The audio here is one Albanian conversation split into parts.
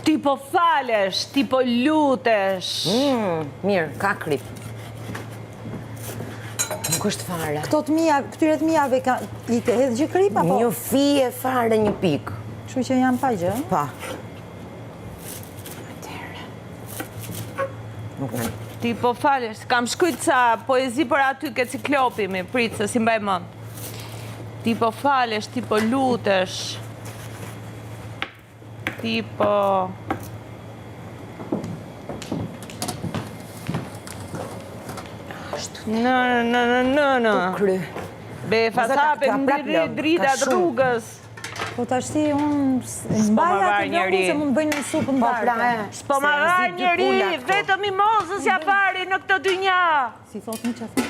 Ti po falesh, ti po lutesh. Mirë, ka krip. Nuk është fare. Këtyre të mijave i ke hedhë gjë krip, apo? Një fije fare, një pik. Kështu që janë pa gjë? Pa. Nuk në. Ti po falesh, kam shkujt sa poezi për aty ke ciklopi mi, pritë, se si mbaj mend. Ti po falesh, ti po lutesh. Ti po... Në. Kry. Befa sapem dritat rrugës. Po të ashti unë mbaja të vlogu se mund bëjnë në supë në barë. S'po ma dha njëri, vetëm i mozës ja fari në këtë dynja. Si thot një që thot?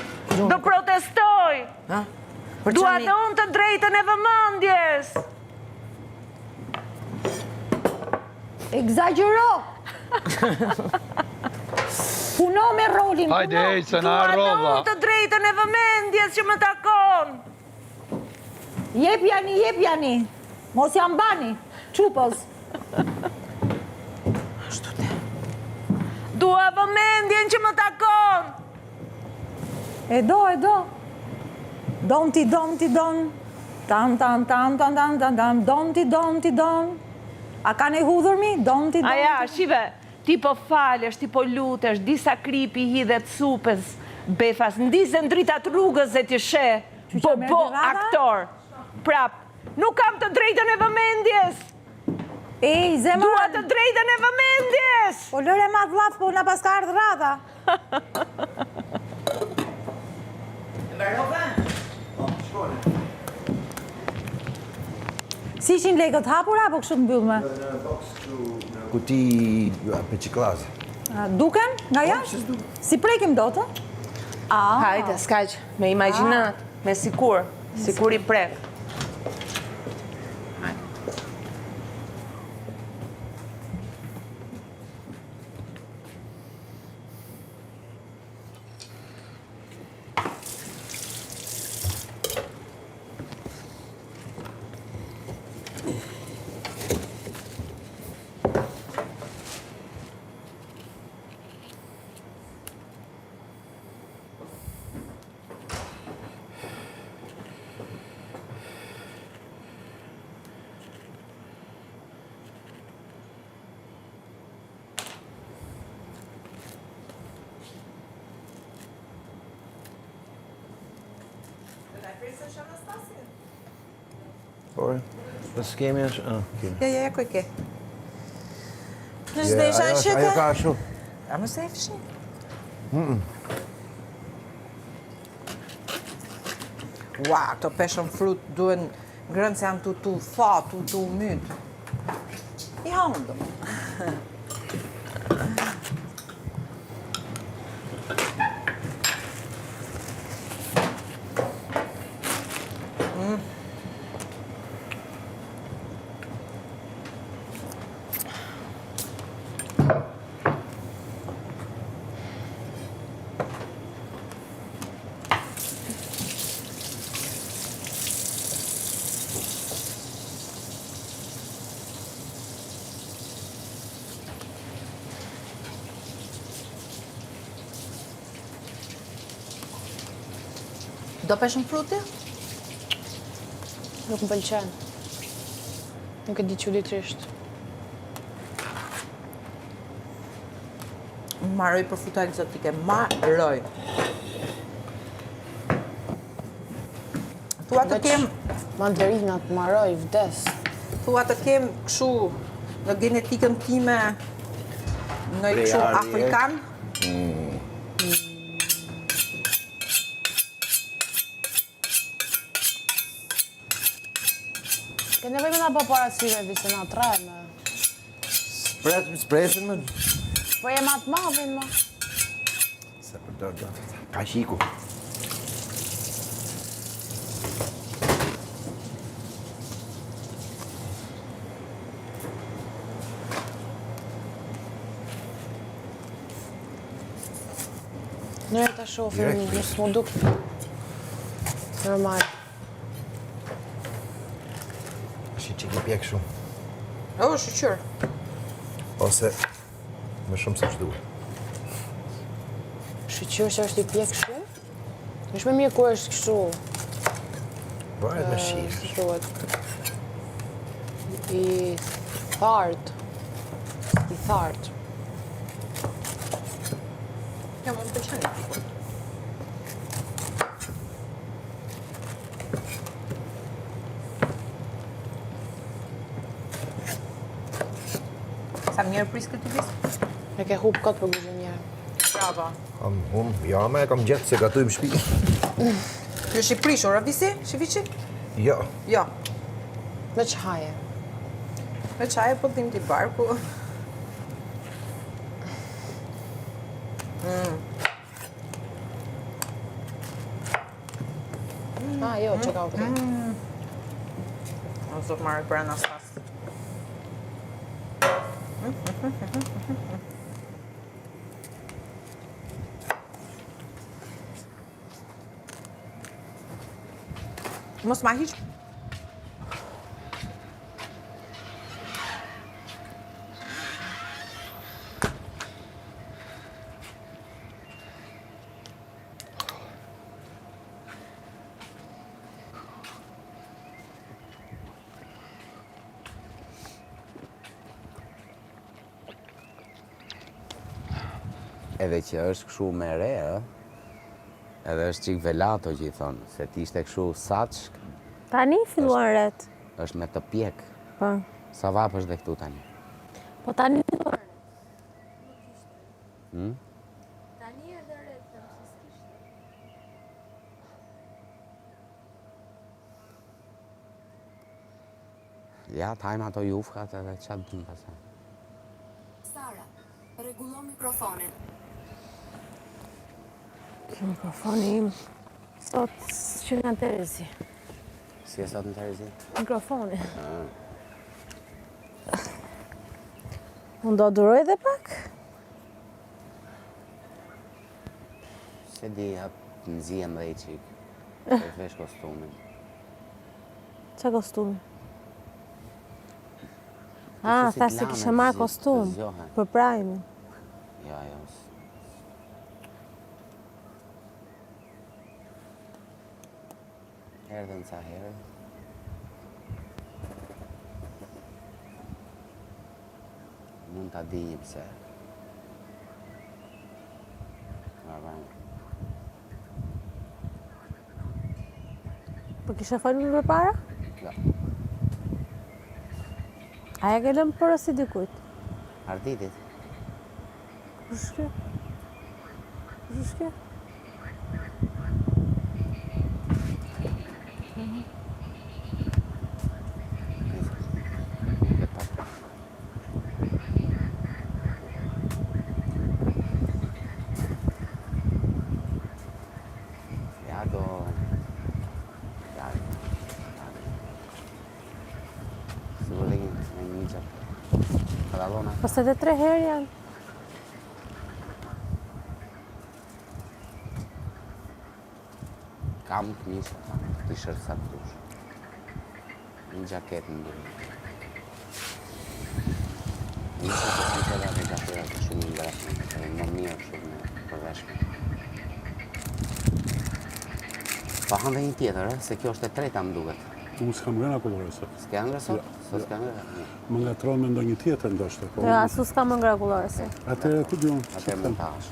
Do protestoj. Dua të unë të drejtën e vëmendjes. Exagero! Puno me rolin, Hajde, puno. ej, se na Dua të arrova. unë të drejtën e vëmendjes që më takon. Jep jani. Mos jam bani. Qupës. Ashtu te. Dua vëmendjen që më takon. E do. Don. Tam. Don. A ka ne hudhur mi? Don. Aja, shive, ti po falesh, ti po lutesh, disa kripi hidhet supës, befas, ndizën dritat rrugës dhe ti she, bo aktor. Prap, nuk kam të drejtën e vëmendjes. Ej, zemër. Dua të drejtën e vëmendjes. Po lëre ma të vlaf, po në pas ka ardhë radha. Si ishin legët hapura, apo kështu të mbyllme? Kuti për qiklazë. Duken nga jashtë? Si prekim do të? Hajde, s'kaq, me imagjinat, me sikur i prek. Por, po s'kemi është... Ja, ku i ke? Ajo ka ashtu. A më se e fshin? Ua, këto peshën frut duen ngrënë se janë tu fat, tu myt. I hamë do. Do peshën fruti? Nuk më pëlqen. Nuk e di çuditërisht. Maroj për fruta egzotike, maroj. Thua të kem, Mandarinat, maroj, vdes. thua të kem këshu në genetikën time në këshu afrikan? Ke nevoj me nga po parasyve, vise nga trajme. Spresin më. Po e ma të madhin, ma. Se për do, ka shiku. Nëre të shofim, nësë mu duk normal. Shi që ki pjek shumë. O, shqyqyr. Ose më shumë se që duhet. Shqyqyr që është I pjek shumë? Është më mirë kur është kështu. Varet me shirë. Thuhet. I thartë. I thartë. Ja, më pëlqen. Sa mirë pris këtë pis? E ke hub kot për guzhonjerë. Bravo. Ja, kam gjetë se gatujmë shpi. Ju shi prishur, a visi? Shivici? Jo. Jo. Me çaje. Me qaje po tim t'i barku. Jo, që ka okay. O zot marrë për Anastas. Mos ma hiq. Edhe që është këshu me re, edhe është qik velato që I thonë, se ti ishte këshu saç, Tani filluan ret. është me të pjek. Po. Sa vap është dhe këtu tani? Po tani filluan. Tani edhe ret, se s'kishte. Ja, tajmë ato jufkat edhe qatë dhëmë pasaj. Sara, rregullo mikrofonin. Kjo mikrofoni im. Sot që nga Terezi. Si e sot në Terezi? Mikrofoni. Unë do duroj dhe pak? Se di atë nëzien dhe I qik. E vesh kostumin. Qa kostumi? Tha se kishe marrë kostum. Për prajmin. Ja. Erdhën sa herë. Mund ta dijim se. Po kishe folur për para? Jo. Aja ke lëmë për si dikujt? Arditit. Kush është kjo? Kush është kjo? Pas edhe 3 herë janë. Kam të mishë, t-shirt sa të dush. Një gjaket në dyrë. Nisë të kanë qëra dhe gjaketat të shumë ngreshme, edhe më mirë shumë në përveshme. Pa hanë dhe një tjetër, se kjo është e treta më duket. Unë s'kam ngrëna kullore sot. S'ka ngrë sot? Sot s'ka ngrë? Më ngatron me ndonjë tjetër ndoshta. Ja, asu s'ka më ngra kullore se. Atëherë ku diun? Atëherë më tash.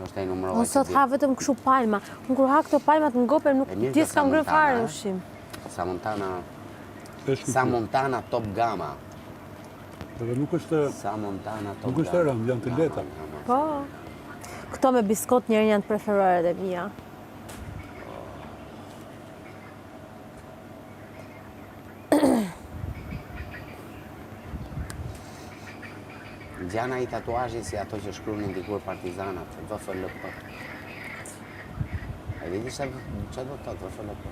Nështë e numërova Unë sot ha vetëm këshu palma. Unë kur ha këto palmat në goper nuk ti s'kam ngrën fare ushqim. Samontana Top Gama. Edhe nuk është Samontana Top Gama. Nuk është rënd, janë të lehta. Po. Këto me biskot njerën janë të preferuaret e mia. Gjana I tatuazhi si ato që shkruanin dikur partizanat, VFLP. E di që do të thotë VFLP?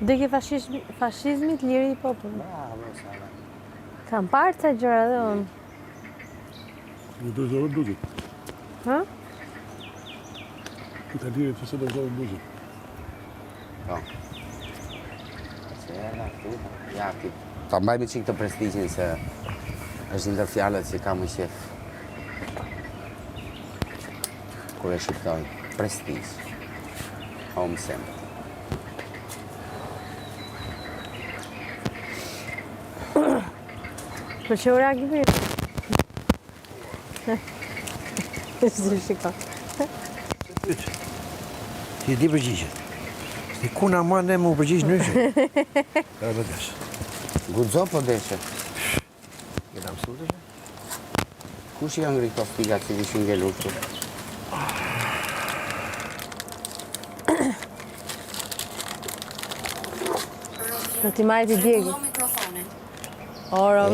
Deki fashizmit, liri I popullit. Bravo, Sara. Kam parë ca gjëra dhe unë. Në dozorë bluzit. Ha? Të liri të se dozorë bluzit. Po. Se era këtu. Ja, ta mbajmë qikë të prestigjin se është ndër fjalët që kam më qef. Kur e shqiptoj, prestiż. Home center. Për që ura ki për? Shë shiko. Ti di përgjigjet. Ti ku na ma ne mu përgjigj nëshë? Kërë bëdesh. Gudzo po deshe. Jena mësu të që? Kush janë ngri këto figat që kishin ngelur këtu? Do t'i marrë t'i djegi. O, Romi.